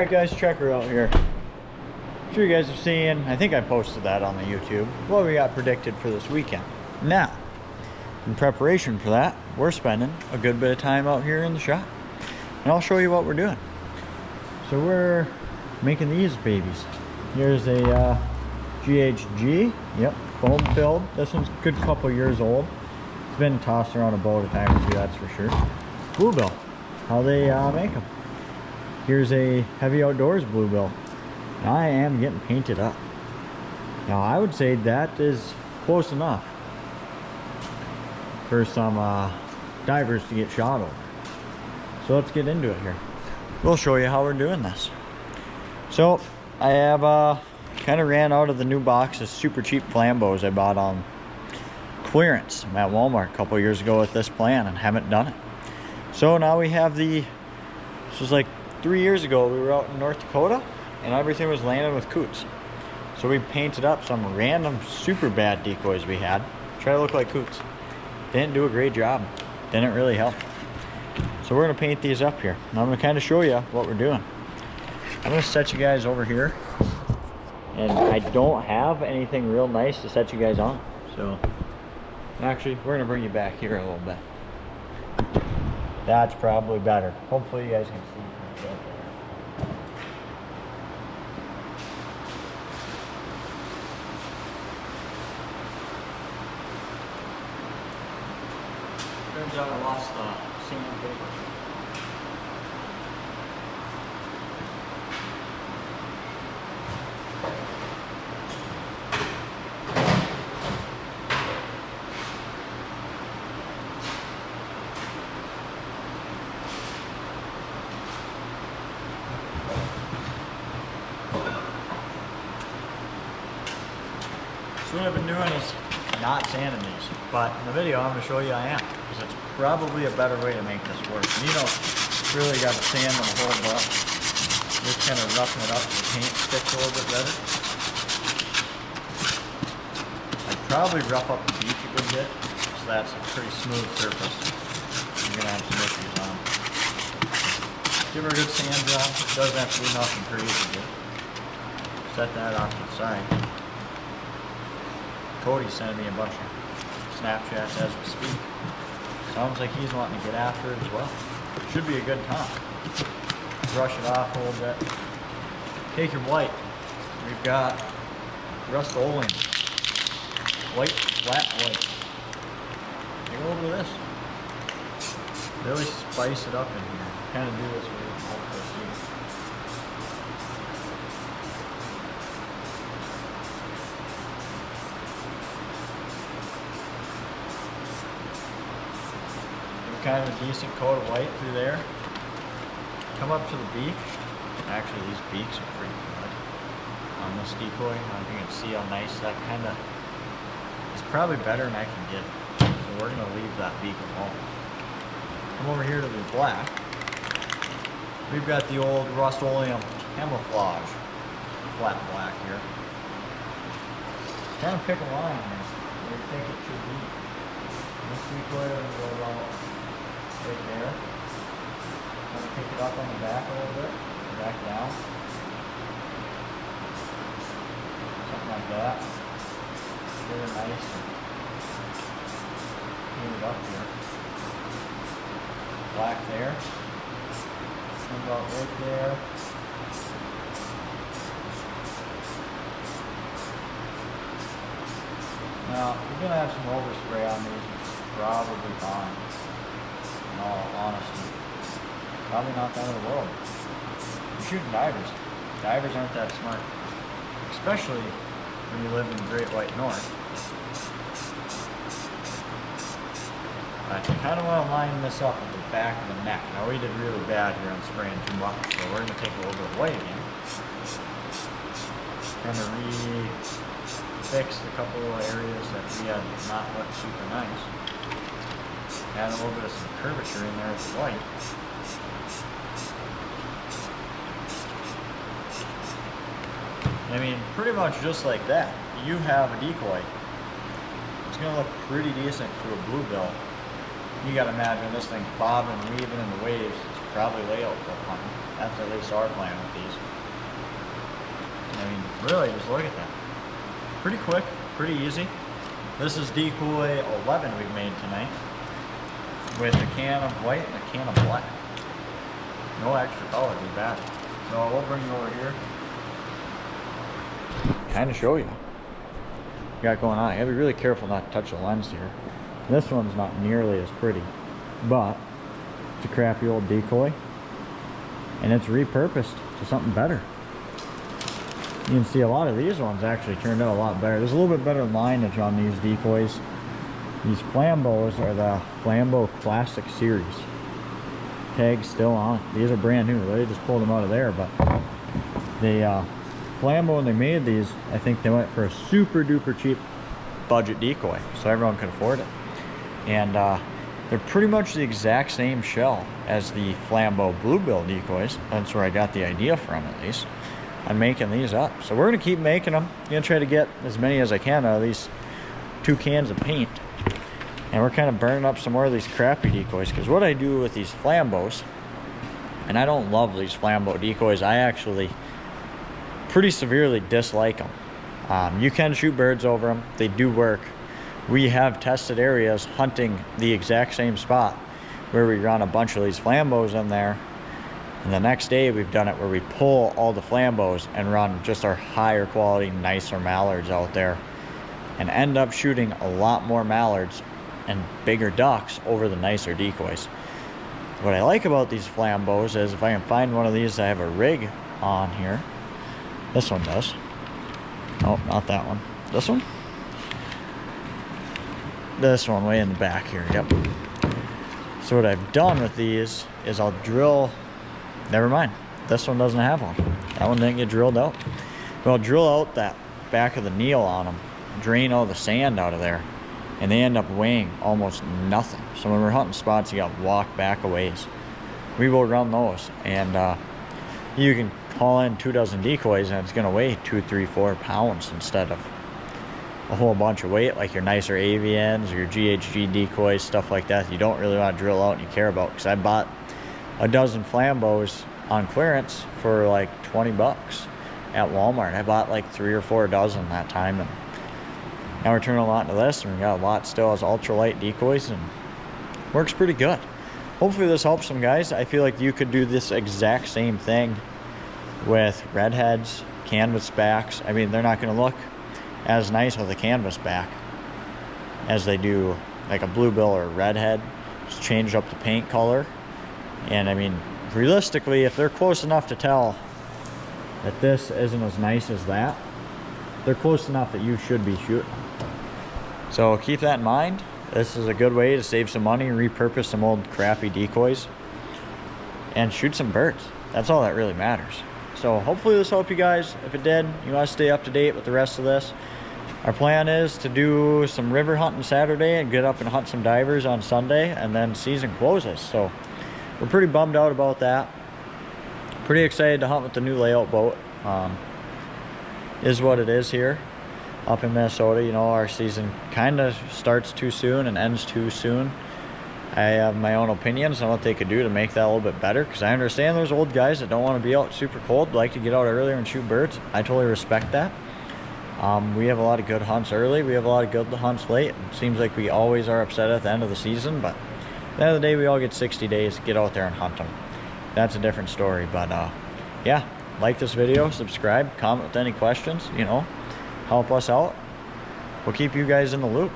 Alright guys, check her out here. I'm sure you guys have seen, I think I posted that on the YouTube, what we got predicted for this weekend. Now, in preparation for that, we're spending a good bit of time out here in the shop. And I'll show you what we're doing. So we're making these babies. Here's a GHG, yep, foam filled. This one's a good couple years old. It's been tossed around a boat a time or two, that's for sure. Bluebill, how they make them. Here's a heavy outdoors bluebill. Now I am getting painted up. Now I would say that is close enough for some divers to get shot over. So let's get into it here. We'll show you how we're doing this. So I have kind of ran out of the new box of super cheap flambeaus I bought on clearance at Walmart a couple years ago with this plan and haven't done it. So now we have this was like 3 years ago. We were out in North Dakota and everything was landing with coots. So we painted up some random super bad decoys we had. Try to look like coots. Didn't do a great job. Didn't really help. So we're gonna paint these up here. And I'm gonna kind of show you what we're doing. I'm gonna set you guys over here. And I don't have anything real nice to set you guys on. So actually, we're gonna bring you back here a little bit. That's probably better. Hopefully you guys can see. Turns out I lost sandpaper. So what I've been doing is not sanding these, but in the video I'm going to show you I am, because it's probably a better way to make this work. And you don't really got to sand them a whole bunch. Just kind of roughing it up so the paint sticks a little bit better. I'd probably rough up the beach a good bit, so that's a pretty smooth surface. You're going to have some issues on. Give her a good sand job. It doesn't have to be nothing crazy. Set that off to the side. Cody's sending me a bunch of Snapchats as we speak. Sounds like he's wanting to get after it as well. Should be a good time. Brush it off a little bit. Take your white. We've got Rust-Oleum. White, flat white. Take a little bit of this. Really spice it up in here. Kind of do this with multiple seeds. Kind of a decent coat of white through there. Come up to the beak. Actually, these beaks are pretty good on this decoy. I don't think you can see how nice that kind of is. Probably better than I can get. So we're gonna leave that beak alone. Come over here to the black. We've got the old Rust-Oleum camouflage flat black here. Kind of pick a line here where you think it should be. This decoy will go about right there. I'm going to pick it up on the back a little bit, back down. Something like that. Really nice. Clean it up here. Black there. Comes out right there. Now, we're going to have some overspray on these, which is probably fine. In all honesty, probably not the end of the world. You're shooting divers. Divers aren't that smart, especially when you live in the Great White North. I kind of want to line this up at the back of the neck. Now we did really bad here on spraying too much, so we're going to take a little bit of white again. Kind of fix a couple of areas that we had not looked super nice. Add a little bit of some curvature in there with the white. I mean, pretty much just like that. You have a decoy. It's going to look pretty decent to a bluebill. You got to imagine this thing bobbing and weaving in the waves. It's probably layout boat hunting. That's at least our plan with these. I mean, really, just look at that. Pretty quick, pretty easy. This is Decoy 11 we've made tonight, with a can of white and a can of black. No extra color, be bad. So we'll bring you over here, kind of show you what you got going on. You gotta be really careful not to touch the lens here. This one's not nearly as pretty, but it's a crappy old Decoy, and it's repurposed to something better. You can see a lot of these ones actually turned out a lot better. There's a little bit better lineage on these Decoys. These Flambos are the Flambeau Classic Series. Tags still on it. These are brand new. They just pulled them out of there, but they Flambeau, when they made these, I think they went for a super duper cheap budget decoy, so everyone could afford it. And they're pretty much the exact same shell as the Flambeau Bluebill decoys. That's where I got the idea from, at least. I'm making these up. So we're gonna keep making them. I'm gonna try to get as many as I can out of these 2 cans of paint. And we're kind of burning up some more of these crappy decoys, because what I do with these Flambeaus, and I don't love these Flambeau decoys, I actually pretty severely dislike them. You can shoot birds over them. They do work. We have tested areas hunting the exact same spot where we run a bunch of these Flambeaus in there. And the next day we've done it where we pull all the Flambeaus and run just our higher quality, nicer mallards out there, and end up shooting a lot more mallards and bigger ducks over the nicer decoys. What I like about these Flambeaus is if I can find one of these that have a rig on here. This one does. Oh, not that one. This one? This one way in the back here, yep. So what I've done with these is I'll drill. Never mind, this one doesn't have one. That one didn't get drilled out. But I'll drill out that back of the kneel on them, drain all the sand out of there, and they end up weighing almost nothing. So when we're hunting spots, you got to walk back a ways. We will run those, and you can call in 2 dozen decoys, and it's going to weigh 2, 3, 4 pounds instead of a whole bunch of weight like your nicer avians or your GHG decoys, stuff like that. You don't really want to drill out and you care about, because I bought a dozen Flambeaus on clearance for like 20 bucks at Walmart. I bought like 3 or 4 dozen that time, and now we're turning a lot into this, and we got a lot still as ultralight decoys, and works pretty good. Hopefully this helps some guys. I feel like you could do this exact same thing with redheads, canvas backs. I mean, they're not going to look as nice with a canvas back as they do like a bluebill or a redhead. Just change up the paint color. And I mean, realistically, if they're close enough to tell that this isn't as nice as that, they're close enough that you should be shooting. So keep that in mind. This is a good way to save some money, repurpose some old crappy decoys, and shoot some birds. That's all that really matters. So hopefully this helped you guys. If it did, you want to stay up to date with the rest of this. Our plan is to do some river hunting Saturday and get up and hunt some divers on Sunday, and then season closes. So we're pretty bummed out about that. Pretty excited to hunt with the new layout boat. Is what it is here up in Minnesota. You know, our season kind of starts too soon and ends too soon. I have my own opinions on what they could do to make that a little bit better, because I understand there's old guys that don't want to be out super cold, like to get out earlier and shoot birds. I totally respect that. We have a lot of good hunts early. We have a lot of good hunts late. It seems like we always are upset at the end of the season, but at the end of the day, we all get 60 days to get out there and hunt them. That's a different story. But yeah, like this video, subscribe, comment with any questions, you know, help us out. We'll keep you guys in the loop.